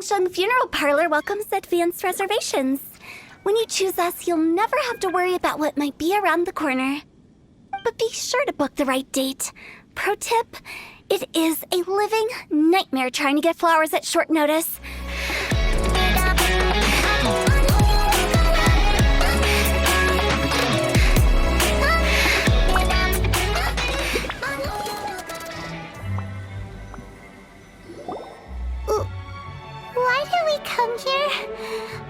Wangsheng Funeral Parlor welcomes advanced reservations. When you choose us, you'll never have to worry about what might be around the corner. But be sure to book the right date. Pro tip, it is a living nightmare trying to get flowers at short notice. Why did we come here?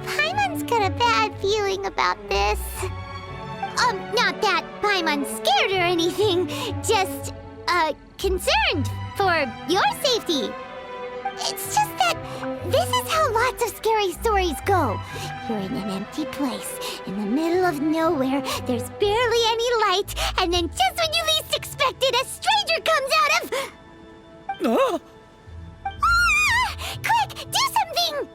Paimon's got a bad feeling about this. Not that Paimon's scared or anything, just, concerned for your safety. It's just that this is how lots of scary stories go. You're in an empty place, in the middle of nowhere, there's barely any light, and then just when you least expect it, a stranger comes out of... Oh! Quick, do something!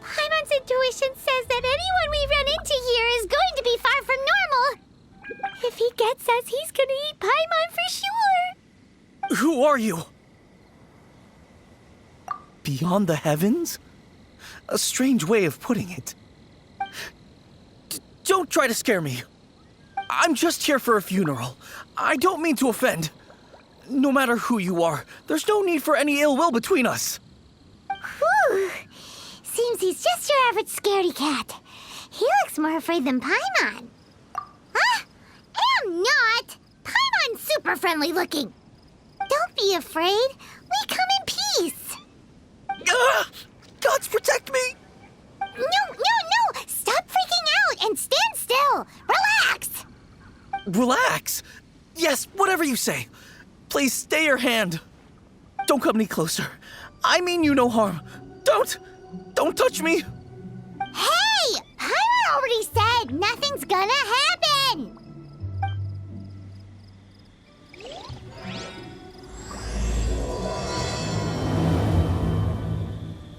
Paimon's intuition says that anyone we run into here is going to be far from normal. If he gets us, he's gonna eat Paimon for sure. Who are you? Beyond the heavens? A strange way of putting it. Don't try to scare me. I'm just here for a funeral. I don't mean to offend. No matter who you are, there's no need for any ill will between us. Whew. Seems he's just your average scaredy cat. He looks more afraid than Paimon. Huh? Am not! Paimon's super friendly looking. Don't be afraid. We come in peace. Gods protect me! No! Stop freaking out and stand still. Relax. Relax? Yes, whatever you say. Please stay your hand. Don't come any closer. I mean you no harm. Don't touch me. Hey! Paimon already said nothing's gonna happen.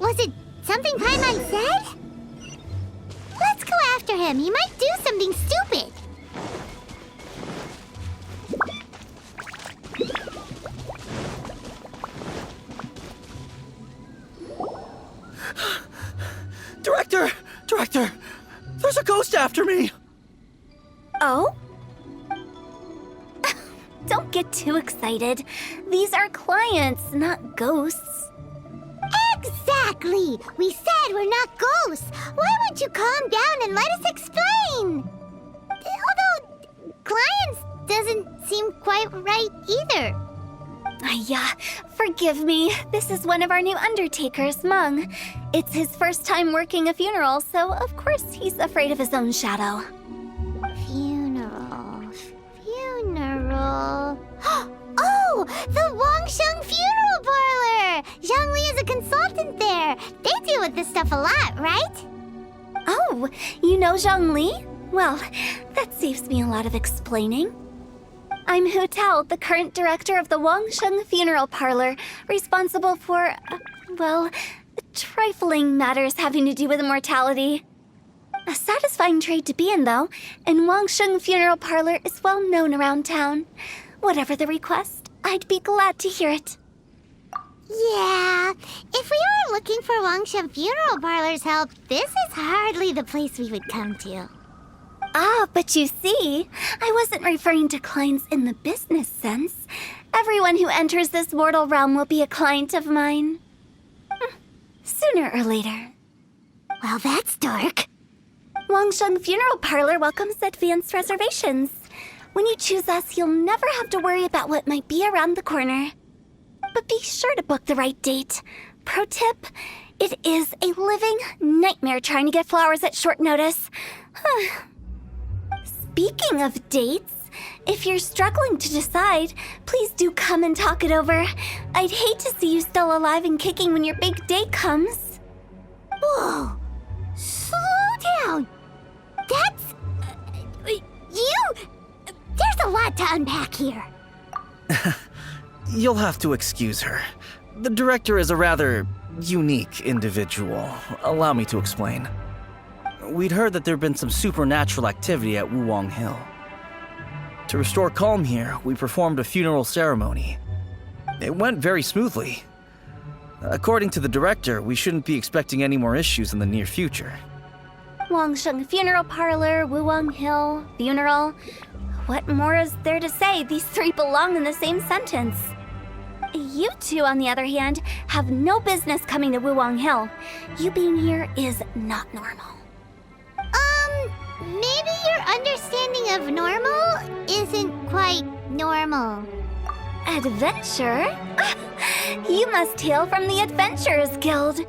Was it something Paimon said? Let's go after him. He might do something stupid. Director, there's a ghost after me. Oh? Don't get too excited. These are clients, not ghosts. Exactly! We said we're not ghosts. Why won't you calm down and let us explain? Although, clients doesn't seem quite right either. Forgive me. This is one of our new undertakers, Mung. It's his first time working a funeral, so of course he's afraid of his own shadow. Funeral. Oh! The Wangsheng Funeral Parlor! Zhongli is a consultant there. They deal with this stuff a lot, right? Oh, you know Zhongli? Well, that saves me a lot of explaining. I'm Hu Tao, the current director of the Wangsheng Funeral Parlor, responsible for, trifling matters having to do with immortality. A satisfying trade to be in, though, and Wangsheng Funeral Parlor is well known around town. Whatever the request, I'd be glad to hear it. Yeah, if we were looking for Wangsheng Funeral Parlor's help, this is hardly the place we would come to. Ah, but you see, I wasn't referring to clients in the business sense. Everyone who enters this mortal realm will be a client of mine. Sooner or later. Well, that's dark. Wangsheng Funeral Parlor welcomes advanced reservations. When you choose us, you'll never have to worry about what might be around the corner. But be sure to book the right date. Pro tip, it is a living nightmare trying to get flowers at short notice. Speaking of dates, if you're struggling to decide, please do come and talk it over. I'd hate to see you still alive and kicking when your big day comes. Whoa! Slow down! That's... There's a lot to unpack here. You'll have to excuse her. The director is a rather unique individual. Allow me to explain. We'd heard that there'd been some supernatural activity at Wuwang Hill. To restore calm here, we performed a funeral ceremony. It went very smoothly. According to the director, we shouldn't be expecting any more issues in the near future. Wangsheng Funeral Parlor, Wuwang Hill, Funeral. What more is there to say? These three belong in the same sentence. You two, on the other hand, have no business coming to Wuwang Hill. You being here is not normal. Maybe your understanding of normal isn't quite normal. Adventure? You must hail from the Adventurers Guild.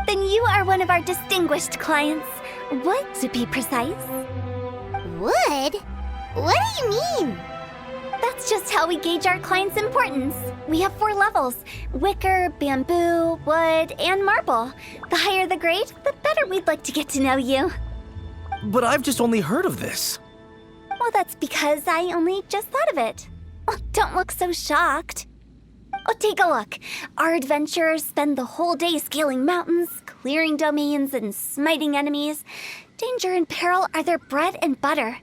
Then you are one of our distinguished clients. Wood, to be precise. Wood? What do you mean? That's just how we gauge our clients' importance. We have 4 levels: wicker, bamboo, wood, and marble. The higher the grade, the better we'd like to get to know you. But I've just only heard of this. Well, that's because I only just thought of it. Oh, don't look so shocked. Oh, take a look. Our adventurers spend the whole day scaling mountains, clearing domains, and smiting enemies. Danger and peril are their bread and butter.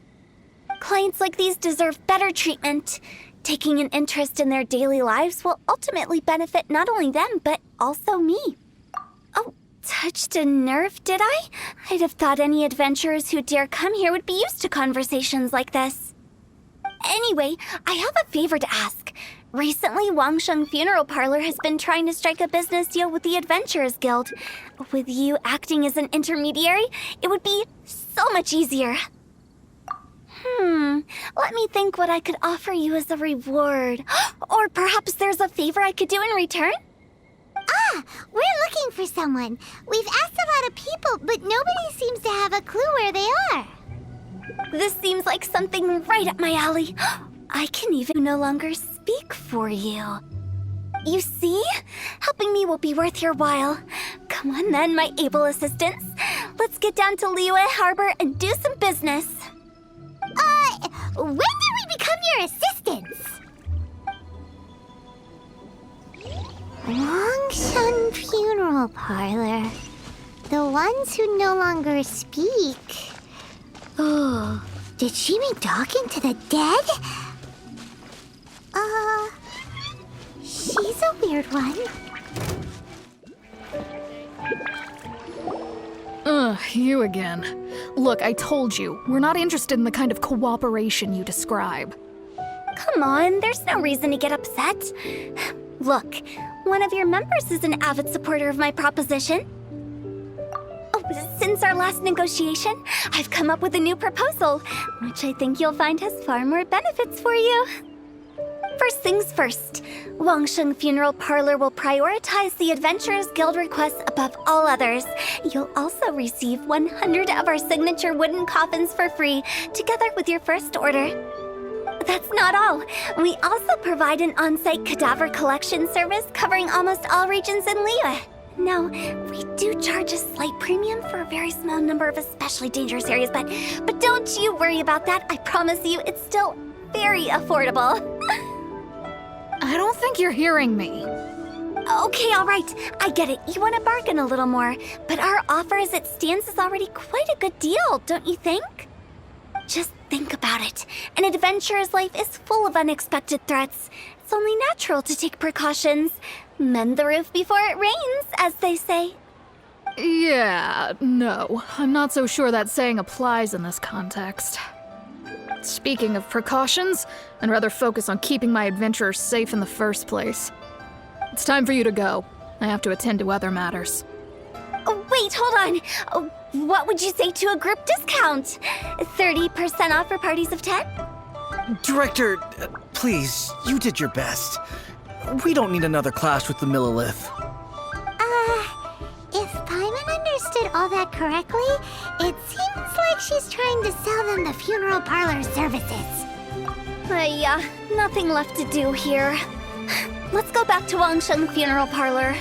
Clients like these deserve better treatment. Taking an interest in their daily lives will ultimately benefit not only them, but also me. Oh, touched a nerve, did I? I'd have thought any adventurers who dare come here would be used to conversations like this. Anyway, I have a favor to ask. Recently, Wangsheng Funeral Parlor has been trying to strike a business deal with the Adventurers Guild. With you acting as an intermediary, it would be so much easier. Let me think what I could offer you as a reward. Or perhaps there's a favor I could do in return? We're looking for someone. We've asked a lot of people, but nobody seems to have a clue where they are. This seems like something right up my alley. I can even no longer speak for you. You see? Helping me will be worth your while. Come on then, my able assistants. Let's get down to Liyue Harbor and do some business. When did we become your assistants? Wangsheng Funeral Parlor. The ones who no longer speak. Oh, did she mean talking to the dead? She's a weird one. You again. Look, I told you, we're not interested in the kind of cooperation you describe. Come on, there's no reason to get upset. Look, one of your members is an avid supporter of my proposition. Oh, since our last negotiation, I've come up with a new proposal, which I think you'll find has far more benefits for you. First things first, Wangsheng Funeral Parlor will prioritize the Adventurers Guild requests above all others. You'll also receive 100 of our signature wooden coffins for free, together with your first order. That's not all. We also provide an on-site cadaver collection service covering almost all regions in Liyue. Now, we do charge a slight premium for a very small number of especially dangerous areas, but don't you worry about that. I promise you, it's still very affordable. I don't think you're hearing me. Okay, all right. I get it. You want to bargain a little more, but our offer as it stands is already quite a good deal, don't you think? Just think about it. An adventurer's life is full of unexpected threats. It's only natural to take precautions. Mend the roof before it rains, as they say. Yeah, no. I'm not so sure that saying applies in this context. Speaking of precautions, I'd rather focus on keeping my adventurers safe in the first place. It's time for you to go. I have to attend to other matters. Oh, wait, hold on. Oh, what would you say to a group discount? 30% off for parties of 10? Director, please, you did your best. We don't need another clash with the Millilith. If Paimon understood all that correctly, it seems like she's trying to sell them the funeral parlor services. Yeah, nothing left to do here. Let's go back to Wangsheng Funeral Parlor.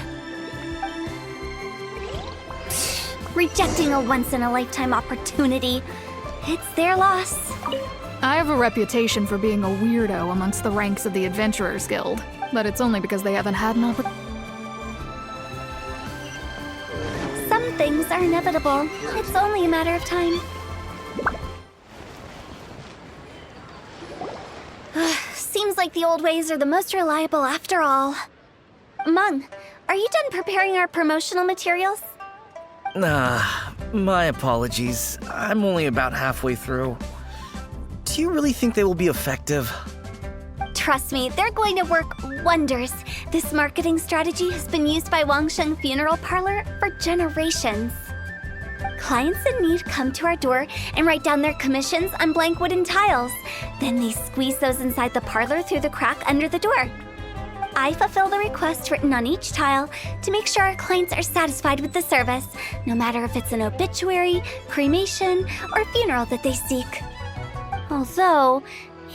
Rejecting a once-in-a-lifetime opportunity. It's their loss. I have a reputation for being a weirdo amongst the ranks of the Adventurers Guild, but it's only because they haven't had an opportunity. Some things are inevitable. It's only a matter of time. Seems like the old ways are the most reliable after all. Meng, are you done preparing our promotional materials? My apologies. I'm only about halfway through. Do you really think they will be effective? Trust me, they're going to work wonders. This marketing strategy has been used by Wangsheng Funeral Parlor for generations. Clients in need come to our door and write down their commissions on blank wooden tiles. Then they squeeze those inside the parlor through the crack under the door. I fulfill the request written on each tile to make sure our clients are satisfied with the service, no matter if it's an obituary, cremation, or funeral that they seek. Although,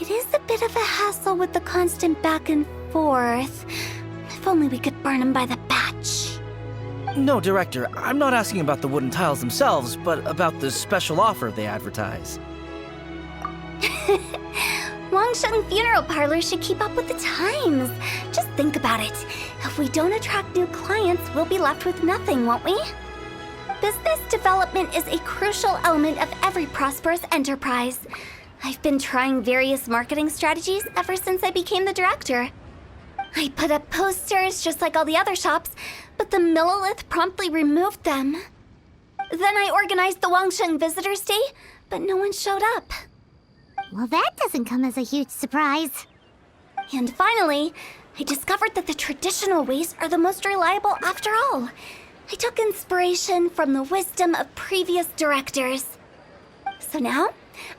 it is a bit of a hassle with the constant back and forth. If only we could burn them by the batch. No, Director, I'm not asking about the wooden tiles themselves, but about the special offer they advertise. Wangsheng Funeral Parlor should keep up with the times. Just think about it. If we don't attract new clients, we'll be left with nothing, won't we? Business development is a crucial element of every prosperous enterprise. I've been trying various marketing strategies ever since I became the director. I put up posters just like all the other shops, but the Millilith promptly removed them. Then I organized the Wangsheng Visitors Day, but no one showed up. Well, that doesn't come as a huge surprise. And finally, I discovered that the traditional ways are the most reliable after all. I took inspiration from the wisdom of previous directors. So now,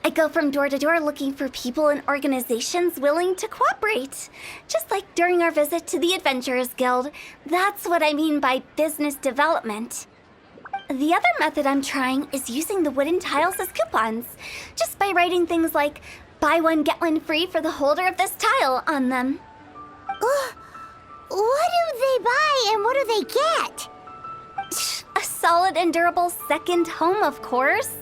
I go from door to door looking for people and organizations willing to cooperate. Just like during our visit to the Adventurers Guild. That's what I mean by business development. The other method I'm trying is using the wooden tiles as coupons. Just by writing things like, buy one, get one free for the holder of this tile on them. What do they buy and what do they get? A solid and durable second home, of course.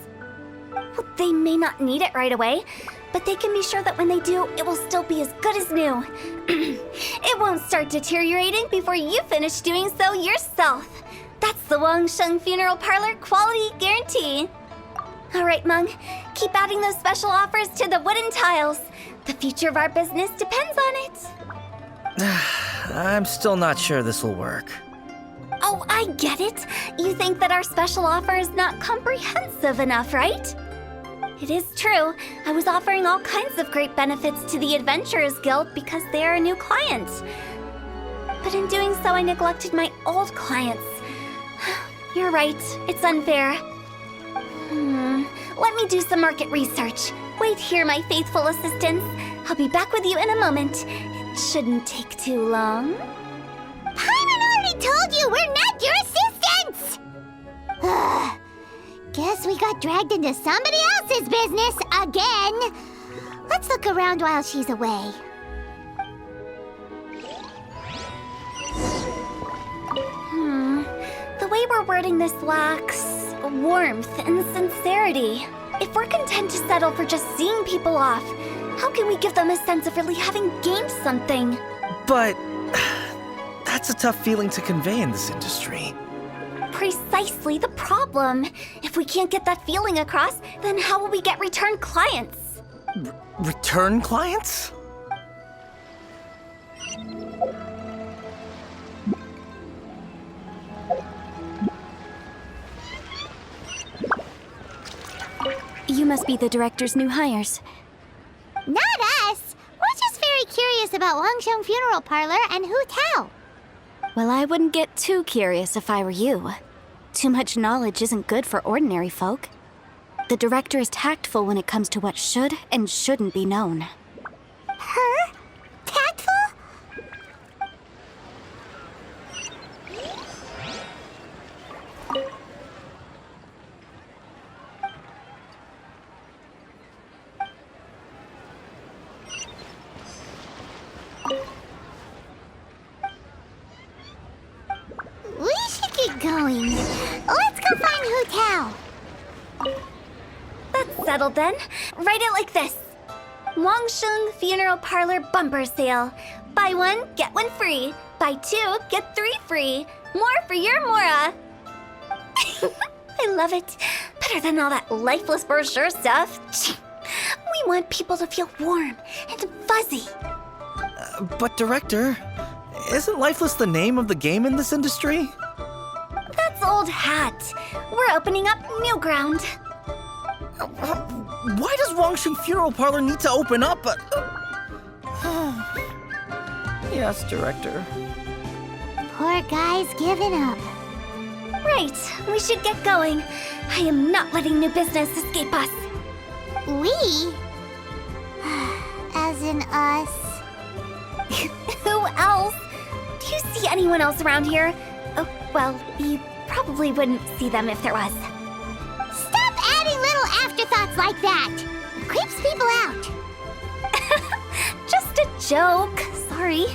Well, they may not need it right away, but they can be sure that when they do, it will still be as good as new. It won't start deteriorating before you finish doing so yourself. That's the Wangsheng Funeral Parlor quality guarantee. All right, Mung, keep adding those special offers to the wooden tiles. The future of our business depends on it. I'm still not sure this will work. Oh, I get it. You think that our special offer is not comprehensive enough, right? It is true. I was offering all kinds of great benefits to the Adventurers Guild because they are a new client. But in doing so, I neglected my old clients. You're right. It's unfair. Let me do some market research. Wait here, my faithful assistants. I'll be back with you in a moment. It shouldn't take too long. Paimon already told you we're not your assistants! Guess we got dragged into somebody else's business again. Let's look around while she's away. The way we're wording this lacks warmth and sincerity. If we're content to settle for just seeing people off, how can we give them a sense of really having gained something? But that's a tough feeling to convey in this industry. Precisely the problem. If we can't get that feeling across, then how will we get return clients? Return clients? You must be the director's new hires. Not us! We're just very curious about Wangsheng Funeral Parlor and Hu Tao. Well, I wouldn't get too curious if I were you. Too much knowledge isn't good for ordinary folk. The director is tactful when it comes to what should and shouldn't be known. Her? Tactful? We should get going. Let's go find Hu Tao. That's settled then. Write it like this. Wangsheng Funeral Parlor Bumper Sale. Buy one, get one free. Buy two, get three free. More for your Mora. I love it. Better than all that lifeless brochure stuff. We want people to feel warm and fuzzy. But Director, Isn't lifeless the name of the game in this industry? That's old hat. We're opening up new ground. Why does Wangsheng Funeral Parlor need to open up? Yes, Director. Poor guy's giving up. Right, we should get going. I am not letting new business escape us. We? As in us. Who else? Do you see anyone else around here? Oh, well, you probably wouldn't see them if there was. Stop adding little afterthoughts like that! Creeps people out. Just a joke. Sorry.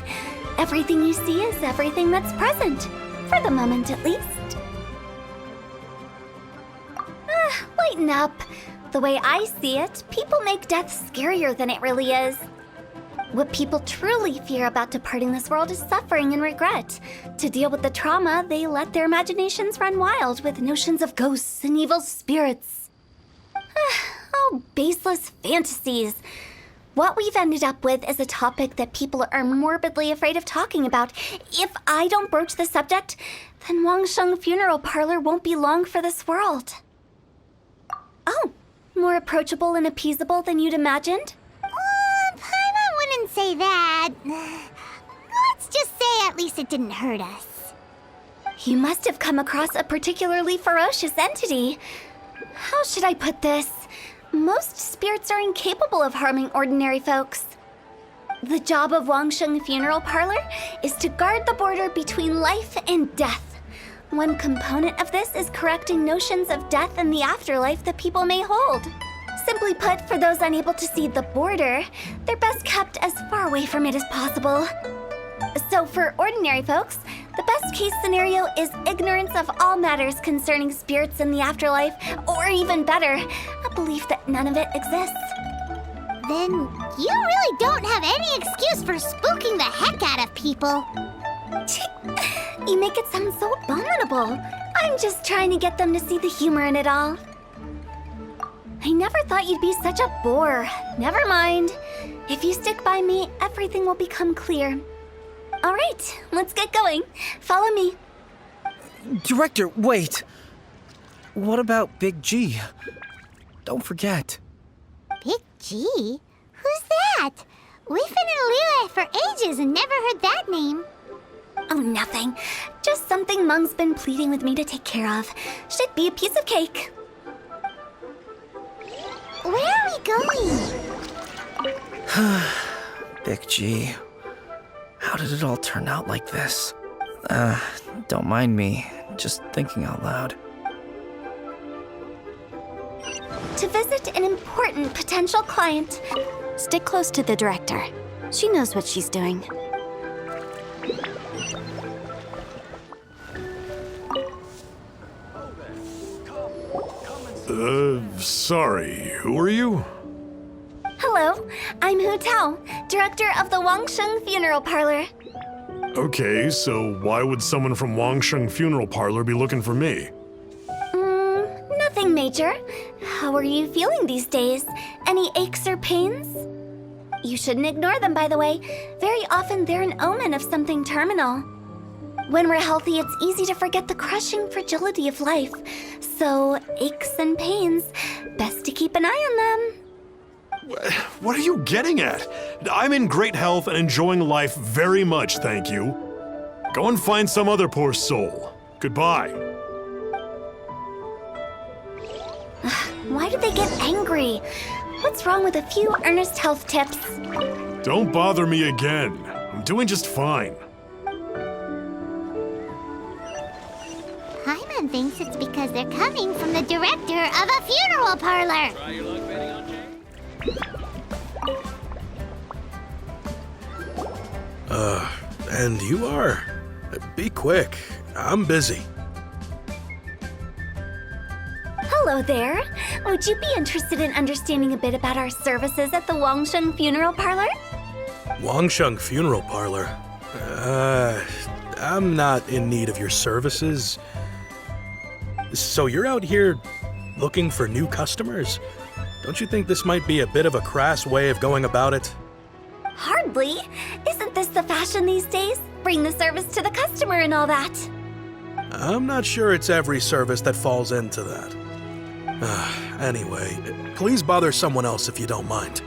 Everything you see is everything that's present. For the moment, at least. Lighten up. The way I see it, people make death scarier than it really is. What people truly fear about departing this world is suffering and regret. To deal with the trauma, they let their imaginations run wild with notions of ghosts and evil spirits. Oh, baseless fantasies. What we've ended up with is a topic that people are morbidly afraid of talking about. If I don't broach the subject, then Wangsheng Funeral Parlor won't be long for this world. Oh, more approachable and appeasable than you'd imagined? Paimon wouldn't say that. Let's just say at least it didn't hurt us. You must have come across a particularly ferocious entity. How should I put this? Most spirits are incapable of harming ordinary folks. The job of Wangsheng Funeral Parlor is to guard the border between life and death. One component of this is correcting notions of death and the afterlife that people may hold. Simply put, for those unable to see the border, they're best kept as far away from it as possible. So for ordinary folks, the best case scenario is ignorance of all matters concerning spirits in the afterlife, or even better, a belief that none of it exists. Then you really don't have any excuse for spooking the heck out of people. You make it sound so abominable. I'm just trying to get them to see the humor in it all. I never thought you'd be such a bore. Never mind. If you stick by me, everything will become clear. All right, let's get going. Follow me. Director, wait. What about Big G? Don't forget. Big G? Who's that? We've been in Liyue for ages and never heard that name. Oh, nothing. Just something Mung's been pleading with me to take care of. Should be a piece of cake. Where are we going? Big G. How did it all turn out like this? Don't mind me. Just thinking out loud. To visit an important potential client. Stick close to the director. She knows what she's doing. Sorry, who are you? Hello, I'm Hu Tao, director of the Wangsheng Funeral Parlor. Okay, so why would someone from Wangsheng Funeral Parlor be looking for me? Nothing major. How are you feeling these days? Any aches or pains? You shouldn't ignore them, by the way. Very often they're an omen of something terminal. When we're healthy, it's easy to forget the crushing fragility of life. So, aches and pains, best to keep an eye on them. What are you getting at? I'm in great health and enjoying life very much, thank you. Go and find some other poor soul. Goodbye. Why do they get angry? What's wrong with a few earnest health tips? Don't bother me again. I'm doing just fine. Paimon thinks it's because they're coming from the director of a funeral parlor. And you are? Be quick. I'm busy. Hello there. Would you be interested in understanding a bit about our services at the Wangsheng Funeral Parlor? Wangsheng Funeral Parlor? I'm not in need of your services. So you're out here looking for new customers? Don't you think this might be a bit of a crass way of going about it? Hardly. Isn't this the fashion these days? bring the service to the customer and all that. I'm not sure it's every service that falls into that. Anyway, please bother someone else if you don't mind.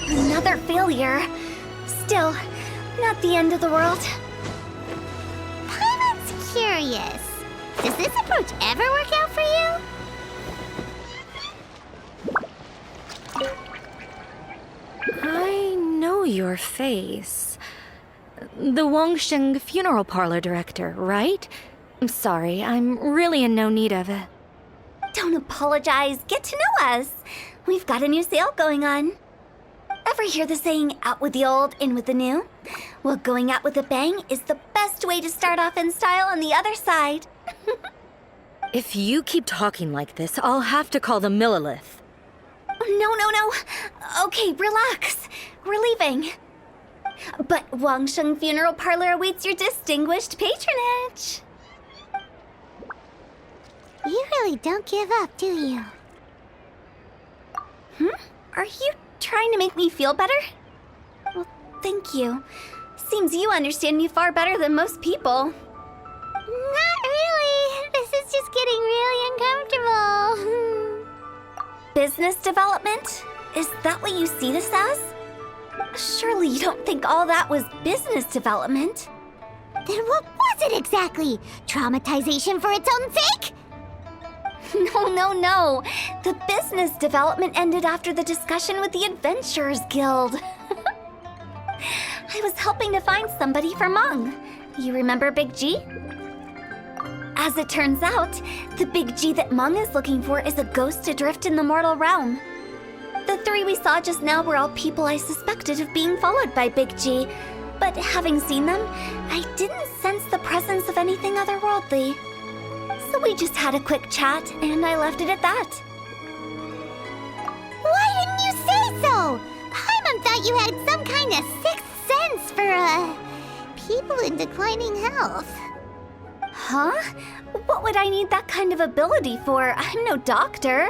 Another failure. Still, not the end of the world. Paimon's curious. Does this approach ever work out for you? I know your face. The Wangsheng funeral parlor director, right? I'm sorry, I'm really in no need of it. Don't apologize. Get to know us. We've got a new sale going on. Ever hear the saying, out with the old, in with the new? Well, going out with a bang is the best way to start off in style on the other side. If you keep talking like this, I'll have to call the Millilith. No. Okay, relax. We're leaving. But Wangsheng Funeral Parlor awaits your distinguished patronage. You really don't give up, do you? Are you trying to make me feel better? Well, thank you. Seems you understand me far better than most people. Not really. This is just getting really uncomfortable. Business development? Is that what you see this as? Surely you don't think all that was business development. Then what was it exactly? Traumatization for its own sake? No. The business development ended after the discussion with the Adventurers Guild. I was helping to find somebody for Meng. You remember Big G? As it turns out, the Big G that Meng is looking for is a ghost adrift in the mortal realm. The three we saw just now were all people I suspected of being followed by Big G, but having seen them, I didn't sense the presence of anything otherworldly. So we just had a quick chat, and I left it at that. Why didn't you say so? Paimon thought you had some kind of sixth sense for, people in declining health. Huh? What would I need that kind of ability for? I'm no doctor.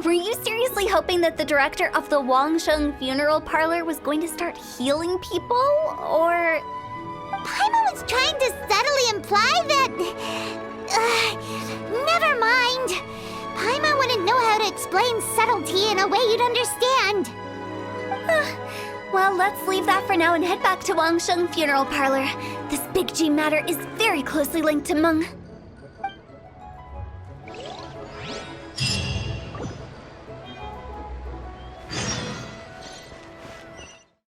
Were you seriously hoping that the director of the Wangsheng Funeral Parlor was going to start healing people, or...? Paimon was trying to subtly imply that... never mind. Paimon wouldn't know how to explain subtlety in a way you'd understand. Well, let's leave that for now and head back to Wangsheng Funeral Parlor. This Big G matter is very closely linked to Meng.